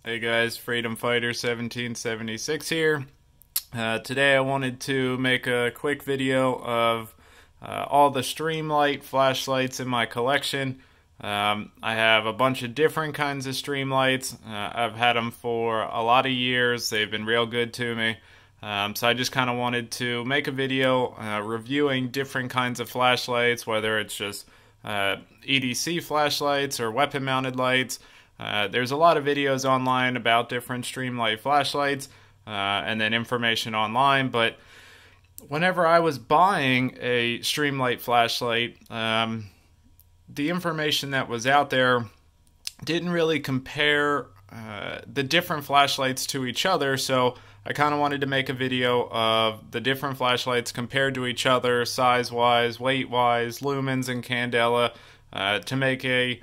Hey guys, Freedom Fighter 1776 here. Today I wanted to make a quick video of all the Streamlight flashlights in my collection. I have a bunch of different kinds of Streamlights. I've had them for a lot of years. They've been real good to me. So I just kind of wanted to make a video reviewing different kinds of flashlights, whether it's just EDC flashlights or weapon-mounted lights. There's a lot of videos online about different Streamlight flashlights and then information online, but whenever I was buying a Streamlight flashlight, the information that was out there didn't really compare the different flashlights to each other, so I kind of wanted to make a video of the different flashlights compared to each other, size-wise, weight-wise, lumens and candela, to make a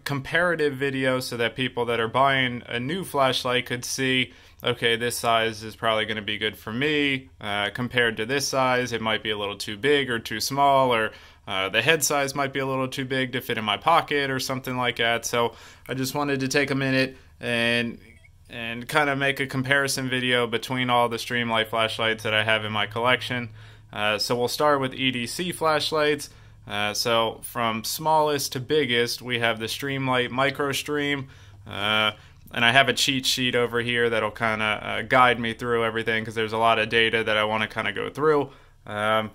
comparative video so that people that are buying a new flashlight could see, okay, this size is probably going to be good for me, compared to this size, it might be a little too big or too small, or the head size might be a little too big to fit in my pocket or something like that. So I just wanted to take a minute and kind of make a comparison video between all the Streamlight flashlights that I have in my collection. So we'll start with EDC flashlights. So from smallest to biggest, we have the Streamlight MicroStream, and I have a cheat sheet over here that'll kind of guide me through everything because there's a lot of data that I want to kind of go through. The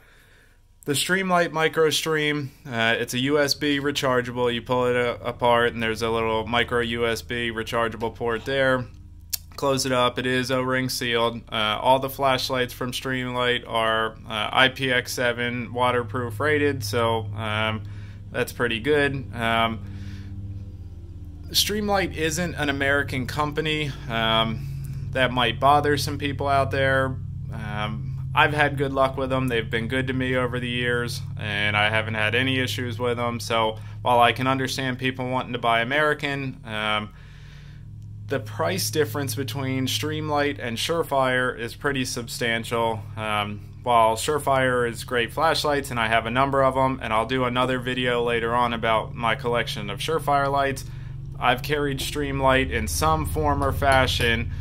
Streamlight MicroStream, it's a USB rechargeable. You pull it apart and there's a little micro USB rechargeable port there. Close it up. It is O-ring sealed. All the flashlights from Streamlight are IPX7 waterproof rated, so that's pretty good. Streamlight isn't an American company. That might bother some people out there. I've had good luck with them. They've been good to me over the years, and I haven't had any issues with them. So while I can understand people wanting to buy American, the price difference between Streamlight and Surefire is pretty substantial. While Surefire is great flashlights, and I have a number of them, and I'll do another video later on about my collection of Surefire lights, I've carried Streamlight in some form or fashion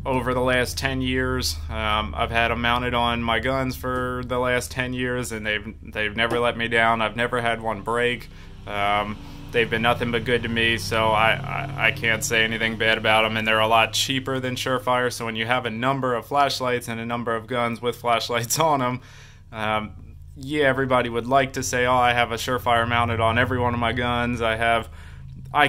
over the last 10 years. I've had them mounted on my guns for the last 10 years, and they've never let me down. I've never had one break. They've been nothing but good to me, so I can't say anything bad about them, and they're a lot cheaper than Surefire, so when you have a number of flashlights and a number of guns with flashlights on them, yeah, everybody would like to say, oh, I have a Surefire mounted on every one of my guns, I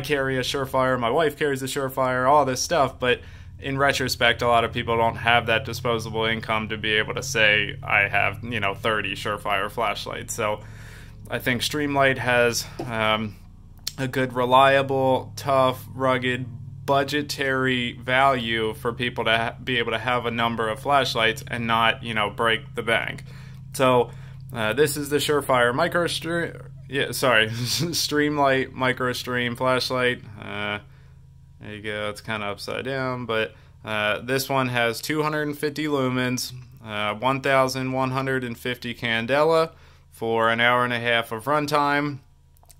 carry a Surefire, my wife carries a Surefire, all this stuff, but in retrospect, a lot of people don't have that disposable income to be able to say, I have, 30 Surefire flashlights, so I think Streamlight has a good, reliable, tough, rugged, budgetary value for people to be able to have a number of flashlights and not, break the bank. So this is the Surefire MicroStream. Yeah, sorry, Streamlight MicroStream flashlight. There you go. It's kind of upside down, but this one has 250 lumens, 1,150 candela for an hour and a half of runtime.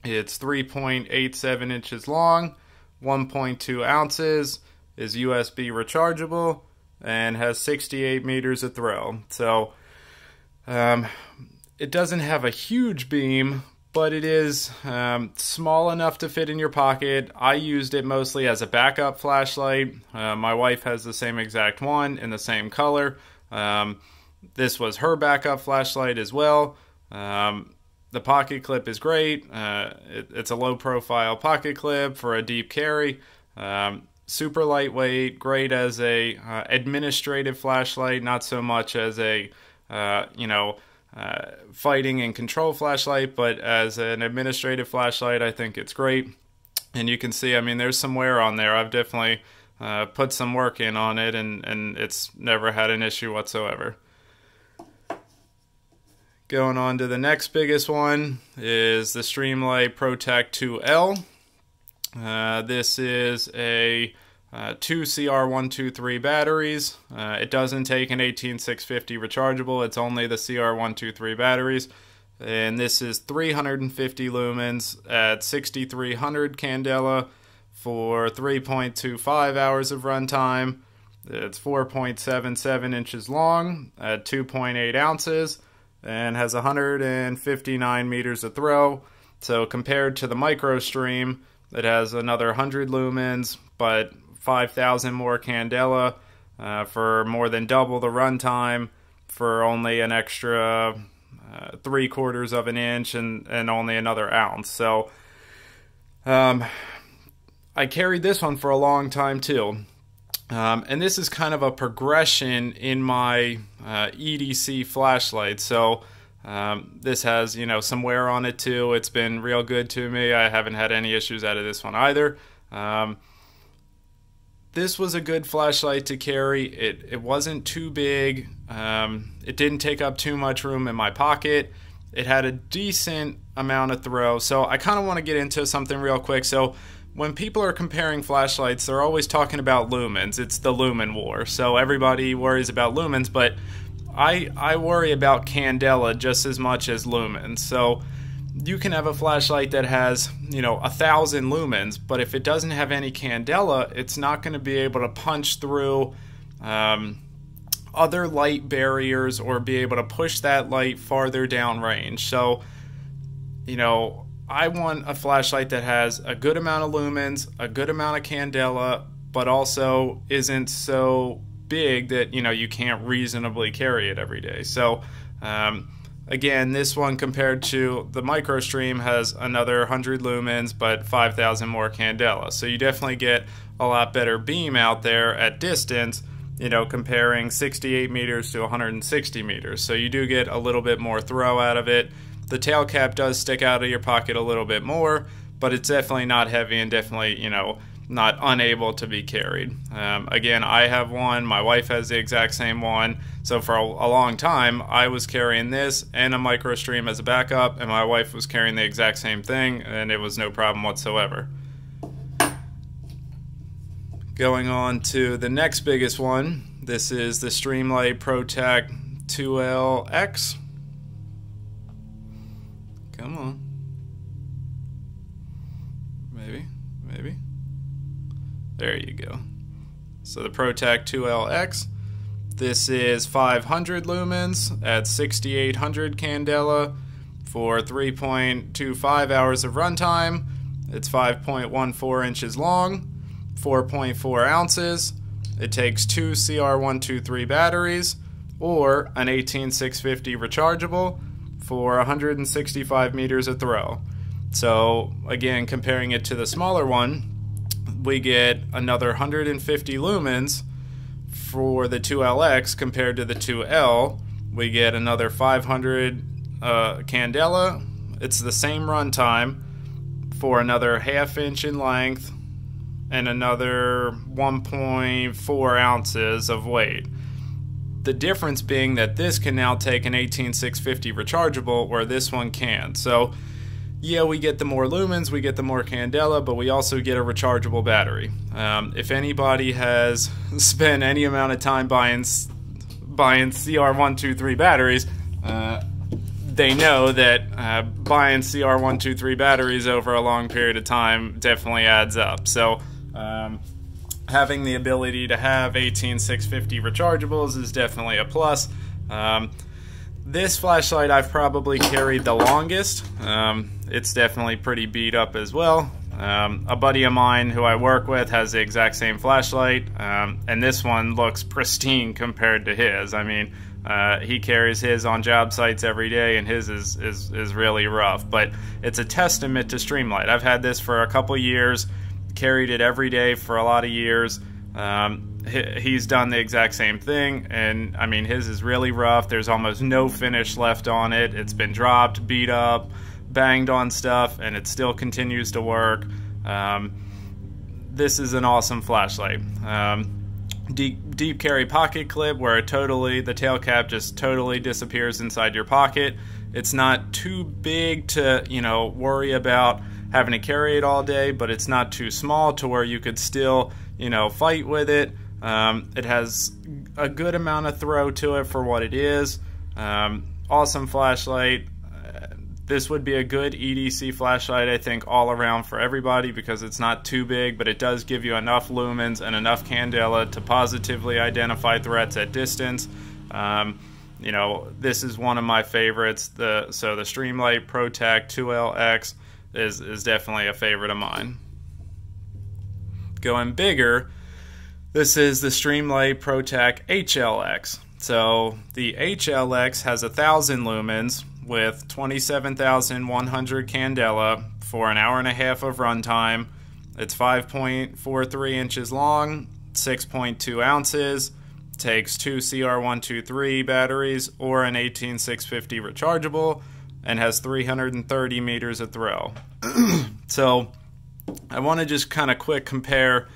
It's 3.87 inches long, 1.2 ounces, is USB rechargeable, and has 68 meters of throw. So it doesn't have a huge beam, but it is small enough to fit in your pocket. I used it mostly as a backup flashlight. My wife has the same exact one in the same color. This was her backup flashlight as well. The pocket clip is great. It's a low profile pocket clip for a deep carry. Super lightweight, great as a administrative flashlight, not so much as a fighting and control flashlight, but as an administrative flashlight, I think it's great. And you can see, there's some wear on there. I've definitely put some work in on it, and it's never had an issue whatsoever. Going on to the next biggest one is the Streamlight ProTac HL. This is a 2 CR123 batteries. It doesn't take an 18650 rechargeable. It's only the CR123 batteries. And this is 350 lumens at 6300 candela for 3.25 hours of runtime. It's 4.77 inches long at 2.8 ounces and has 159 meters of throw. So compared to the MicroStream, it has another 100 lumens, but 5,000 more candela for more than double the runtime for only an extra 3/4 of an inch and only another ounce. So I carried this one for a long time too. And this is kind of a progression in my EDC flashlight. So this has, you know, some wear on it too. It's been real good to me. I haven't had any issues out of this one either. This was a good flashlight to carry. It wasn't too big. It didn't take up too much room in my pocket. It had a decent amount of throw. So I kind of want to get into something real quick. So when people are comparing flashlights, they're always talking about lumens. It's the lumen war. So everybody worries about lumens, but I worry about candela just as much as lumens. So you can have a flashlight that has, you know, 1,000 lumens, but if it doesn't have any candela, it's not going to be able to punch through other light barriers or be able to push that light farther down range. So, you know, I want a flashlight that has a good amount of lumens, a good amount of candela, but also isn't so big that, you know, you can't reasonably carry it every day. So again, this one compared to the MicroStream has another 100 lumens but 5,000 more candela. So you definitely get a lot better beam out there at distance, you know, comparing 68 meters to 160 meters. So you do get a little bit more throw out of it. The tail cap does stick out of your pocket a little bit more, but it's definitely not heavy and definitely, you know, not unable to be carried. Again, I have one, my wife has the exact same one, so for a long time I was carrying this and a MicroStream as a backup, and my wife was carrying the exact same thing, and it was no problem whatsoever. Going on to the next biggest one, this is the Streamlight ProTac HLX. Come on. Maybe. There you go. So the ProTac HLX, this is 500 lumens at 6,800 candela for 3.25 hours of runtime. It's 5.14 inches long, 4.4 ounces. It takes 2 CR123 batteries or an 18650 rechargeable for 165 meters of throw. So again, comparing it to the smaller one, we get another 150 lumens for the 2LX compared to the 2L. We get another 500 candela. It's the same runtime for another 1/2 inch in length and another 1.4 ounces of weight. The difference being that this can now take an 18650 rechargeable where this one can't. So yeah, we get the more lumens, we get the more candela, but we also get a rechargeable battery. If anybody has spent any amount of time buying CR123 batteries, they know that buying CR123 batteries over a long period of time definitely adds up. So having the ability to have 18650 rechargeables is definitely a plus. This flashlight I've probably carried the longest. It's definitely pretty beat up as well. A buddy of mine who I work with has the exact same flashlight, and this one looks pristine compared to his. I mean, he carries his on job sites every day, and his is really rough. But it's a testament to Streamlight. I've had this for a couple years, carried it every day for a lot of years. He's done the exact same thing, and I mean, his is really rough. There's almost no finish left on it. It's been dropped, beat up, banged on stuff, and it still continues to work. This is an awesome flashlight. Deep carry pocket clip where the tail cap just totally disappears inside your pocket. It's not too big to, you know, worry about having to carry it all day, but it's not too small to where you could still, you know, fight with it. It has a good amount of throw to it for what it is. Awesome flashlight. this would be a good EDC flashlight, I think, all around for everybody, because it's not too big, but it does give you enough lumens and enough candela to positively identify threats at distance. You know, this is one of my favorites. So the Streamlight ProTac HLX is definitely a favorite of mine. Going bigger, this is the Streamlight ProTac HLX. So the HLX has 1,000 lumens with 27,100 candela for an hour and a half of runtime. It's 5.43 inches long, 6.2 ounces, takes 2 CR123 batteries or an 18650 rechargeable, and has 330 meters of throw. So I want to just kind of quick compare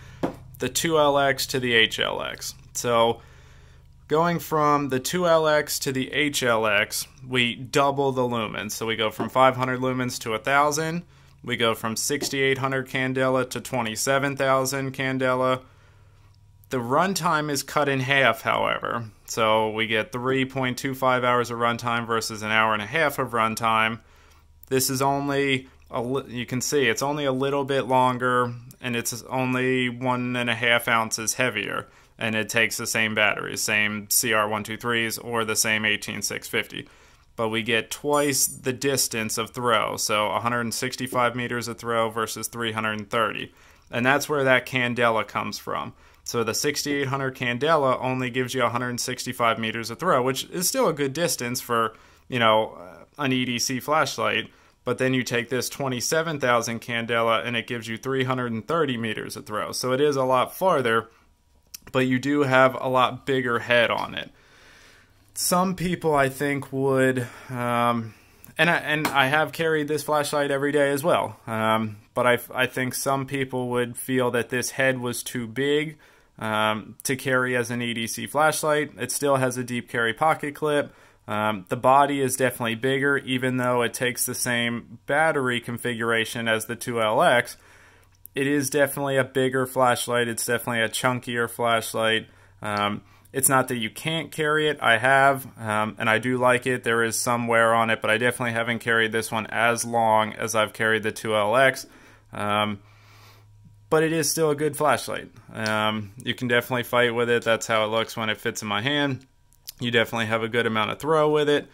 the 2LX to the HLX. So going from the 2LX to the HLX, we double the lumens. So we go from 500 lumens to 1,000. We go from 6,800 candela to 27,000 candela. The runtime is cut in half, however. So we get 3.25 hours of runtime versus an hour and a half of runtime. This is only, you can see, it's only a little bit longer, and it's only 1.5 ounces heavier. And it takes the same batteries, same CR123s or the same 18650. But we get twice the distance of throw, so 165 meters of throw versus 330. And that's where that candela comes from. So the 6,800 candela only gives you 165 meters of throw, which is still a good distance for, you know, an EDC flashlight. But then you take this 27,000 candela and it gives you 330 meters of throw. So it is a lot farther, but you do have a lot bigger head on it. Some people, I think, would, and I have carried this flashlight every day as well, but I think some people would feel that this head was too big to carry as an EDC flashlight. It still has a deep carry pocket clip. The body is definitely bigger, even though it takes the same battery configuration as the 2LX. It is definitely a bigger flashlight. It's definitely a chunkier flashlight. It's not that you can't carry it. I have, and I do like it. There is some wear on it, but I definitely haven't carried this one as long as I've carried the 2LX. But it is still a good flashlight. You can definitely fight with it. That's how it looks when it fits in my hand. You definitely have a good amount of throw with it.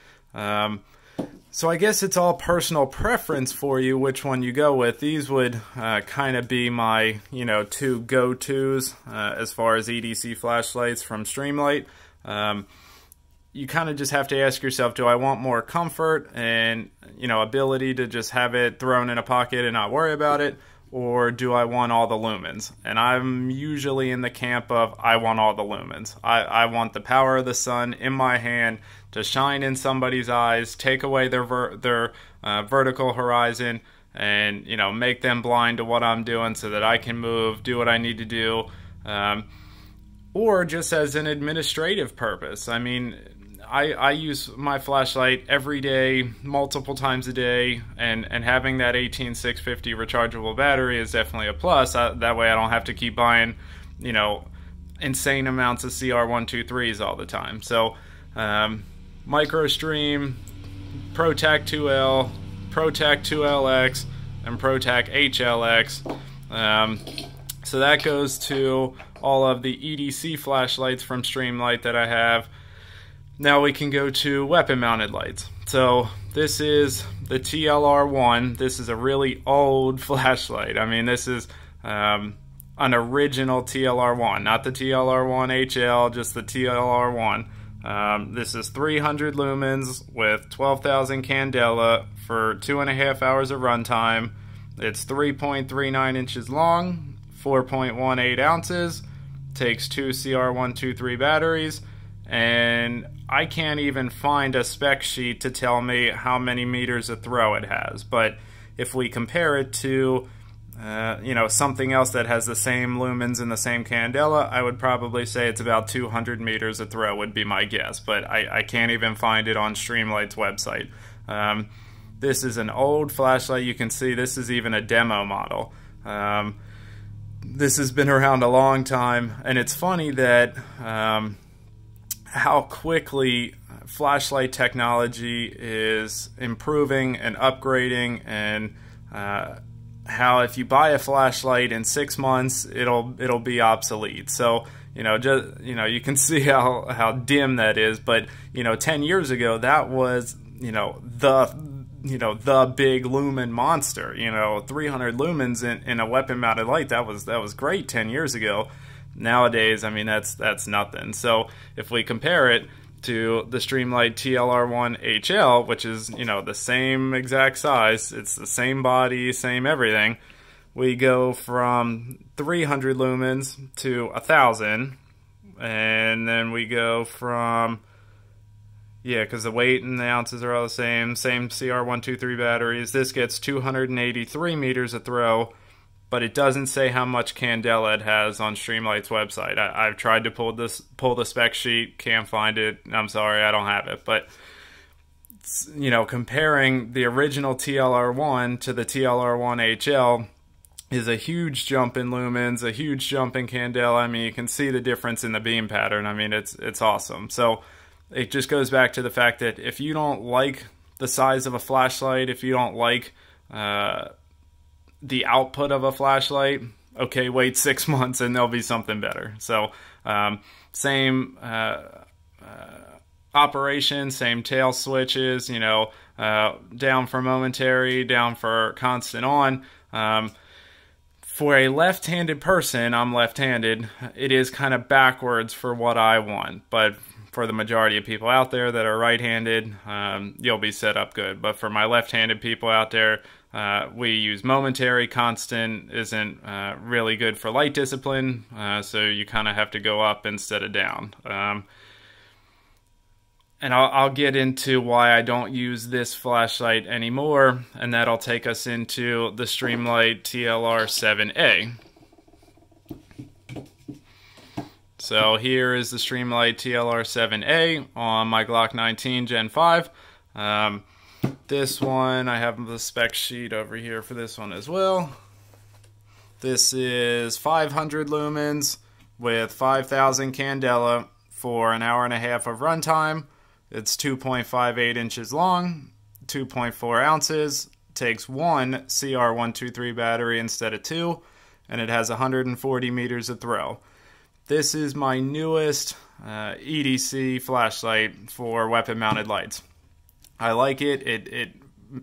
So I guess it's all personal preference for you which one you go with. These would kind of be my, you know, two go-tos as far as EDC flashlights from Streamlight. You kind of just have to ask yourself, do I want more comfort and, you know, ability to just have it thrown in a pocket and not worry about it? Or do I want all the lumens? And I'm usually in the camp of I want all the lumens. I want the power of the sun in my hand to shine in somebody's eyes, take away their vertical horizon, and, you know, make them blind to what I'm doing so that I can move, do what I need to do, or just as an administrative purpose. I mean, I use my flashlight every day, multiple times a day, and having that 18650 rechargeable battery is definitely a plus. That way I don't have to keep buying, you know, insane amounts of CR123s all the time. So, MicroStream, ProTac 2L, ProTac 2LX, and ProTac HLX. So that goes to all of the EDC flashlights from Streamlight that I have. Now we can go to weapon-mounted lights. So this is the TLR-1. This is a really old flashlight. I mean, this is an original TLR-1, not the TLR-1 HL, just the TLR-1. This is 300 lumens with 12,000 candela for 2.5 hours of runtime. It's 3.39 inches long, 4.18 ounces, takes 2 CR123 batteries, and I can't even find a spec sheet to tell me how many meters of throw it has. But if we compare it to you know, something else that has the same lumens and the same candela, I would probably say it's about 200 meters of throw would be my guess, but I can't even find it on Streamlight's website. This is an old flashlight. You can see this is even a demo model. This has been around a long time, and it's funny that how quickly flashlight technology is improving and upgrading, and how if you buy a flashlight in 6 months, it'll be obsolete. So you can see how dim that is. But 10 years ago, that was the big lumen monster. 300 lumens in a weapon mounted light. That was great 10 years ago. Nowadays, I mean, that's nothing. So if we compare it to the Streamlight TLR-1 HL, which is the same exact size, it's the same body, same everything, we go from 300 lumens to 1,000, and then we go from, because the weight and the ounces are all the same CR123 batteries. This gets 283 meters of throw, but it doesn't say how much candela it has on Streamlight's website. I've tried to pull the spec sheet, can't find it. I'm sorry, I don't have it. But comparing the original TLR-1 to the TLR-1 HL is a huge jump in lumens, a huge jump in candela. I mean, you can see the difference in the beam pattern. I mean, it's awesome. So it just goes back to the fact that if you don't like the size of a flashlight, if you don't like the output of a flashlight, okay, wait 6 months and there'll be something better. So same operation, same tail switches, down for momentary, down for constant on. For a left-handed person, I'm left-handed, it is kind of backwards for what I want. But for the majority of people out there that are right-handed, you'll be set up good. But for my left-handed people out there, we use momentary. Constant isn't really good for light discipline, so you kind of have to go up instead of down. And I'll get into why I don't use this flashlight anymore, and that'll take us into the Streamlight TLR-7A. So here is the Streamlight TLR-7A on my Glock 19 Gen 5. This one, I have the spec sheet over here for this one as well. This is 500 lumens with 5,000 candela for an hour and a half of runtime. It's 2.58 inches long, 2.4 ounces, takes one CR123 battery instead of two, and it has 140 meters of throw. This is my newest EDC flashlight for weapon-mounted lights. I like it. It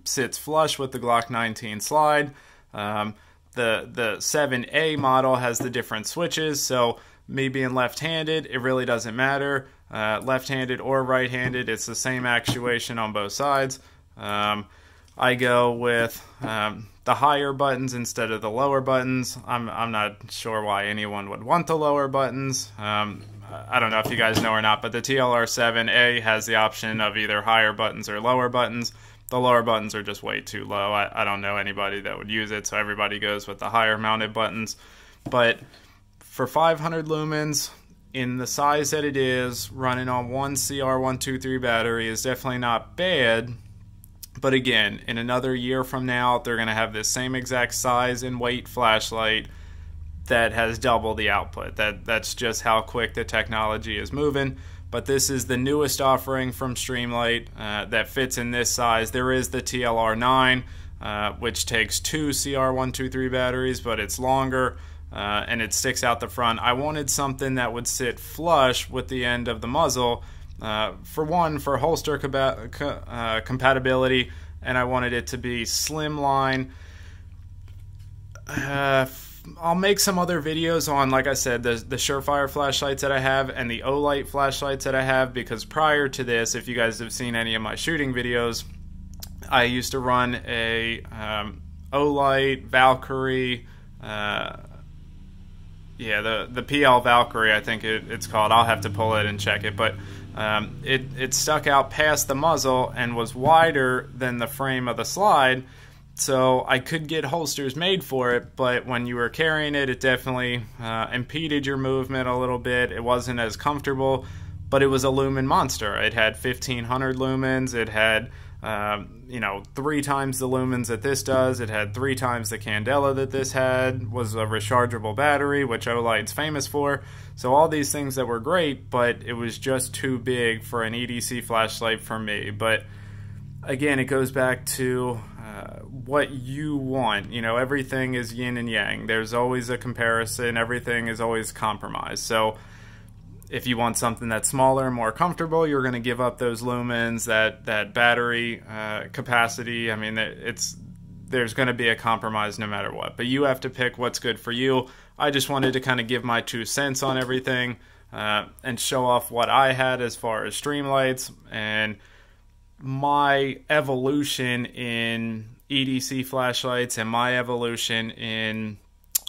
sits flush with the Glock 19 slide. The 7A model has the different switches, so me being left-handed, it really doesn't matter. Left-handed or right-handed, it's the same actuation on both sides. I go with the higher buttons instead of the lower buttons. I'm not sure why anyone would want the lower buttons. I don't know if you guys know or not, but the TLR-7A has the option of either higher buttons or lower buttons. The lower buttons are just way too low. I don't know anybody that would use it, so everybody goes with the higher mounted buttons. But for 500 lumens, in the size that it is, running on one CR123 battery is definitely not bad. But again, in another year from now, they're going to have this same exact size and weight flashlight that has double the output. That's just how quick the technology is moving. But this is the newest offering from Streamlight that fits in this size. There is the TLR-9, which takes two CR123 batteries, but it's longer and it sticks out the front. I wanted something that would sit flush with the end of the muzzle, for holster compatibility, and I wanted it to be slimline. I'll make some other videos on, like I said, the Surefire flashlights that I have and the Olight flashlights that I have, because prior to this, if you guys have seen any of my shooting videos, I used to run a Olight Valkyrie, the PL Valkyrie, I think it's called. I'll have to pull it and check it, but it stuck out past the muzzle and was wider than the frame of the slide, so I could get holsters made for it, but when you were carrying it, it definitely impeded your movement a little bit. It wasn't as comfortable, but it was a lumen monster. It had 1,500 lumens, it had you know, 3 times the lumens that this does. It had 3 times the candela that this had. Was a rechargeable battery, which Olight's famous for. So all these things that were great, but it was just too big for an EDC flashlight for me. But again, it goes back to what you want. You know, everything is yin and yang. There's always a comparison. Everything is always compromised. So if you want something that's smaller and more comfortable, you're going to give up those lumens, that battery capacity. I mean, there's going to be a compromise no matter what. But you have to pick what's good for you. I just wanted to kind of give my 2 cents on everything and show off what I had as far as Streamlights and my evolution in EDC flashlights and my evolution in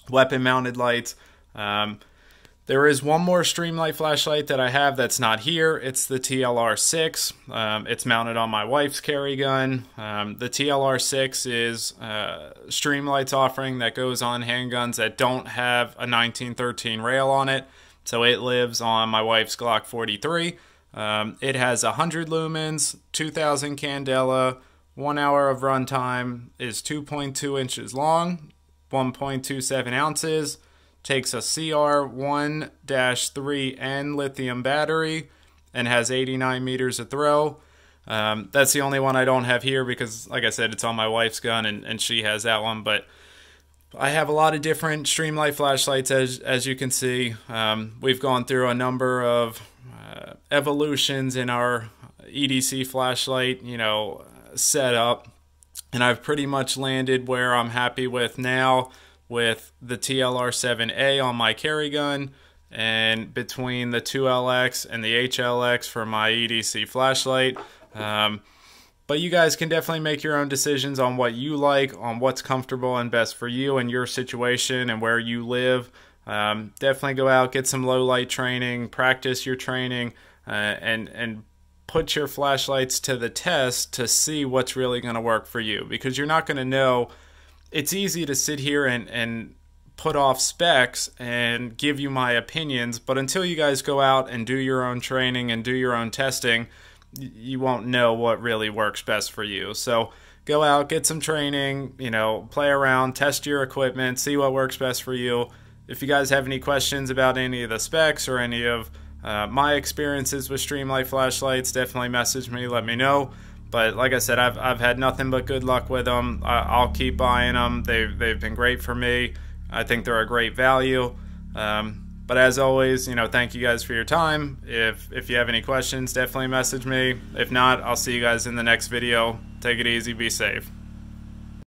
weapon-mounted lights. There is one more Streamlight flashlight that I have that's not here. It's the TLR-6. It's mounted on my wife's carry gun. The TLR-6 is Streamlight's offering that goes on handguns that don't have a 1913 rail on it. So it lives on my wife's Glock 43. It has 100 lumens, 2000 candela, 1 hour of runtime, is 2.2 inches long, 1.27 ounces, takes a CR1-3N lithium battery, and has 89 meters of throw. That's the only one I don't have here because, like I said, it's on my wife's gun and she has that one. But I have a lot of different Streamlight flashlights, as you can see. We've gone through a number of evolutions in our EDC flashlight, you know, setup, and I've pretty much landed where I'm happy with now with the TLR-7A on my carry gun, and between the 2LX and the HLX for my EDC flashlight. But you guys can definitely make your own decisions on what you like, on what's comfortable and best for you and your situation and where you live. Definitely go out, get some low light training, practice your training, and put your flashlights to the test to see what's really going to work for you, because you're not going to know. It's easy to sit here and put off specs and give you my opinions, but until you guys go out and do your own training and do your own testing, you won't know what really works best for you. So go out, get some training, you know, play around, test your equipment, see what works best for you. If you guys have any questions about any of the specs or any of my experiences with Streamlight flashlights, definitely message me, let me know. But like I said, I've had nothing but good luck with them. I'll keep buying them. They've been great for me. I think they're a great value. But as always, you know, thank you guys for your time. If you have any questions, definitely message me. If not, I'll see you guys in the next video. Take it easy. Be safe.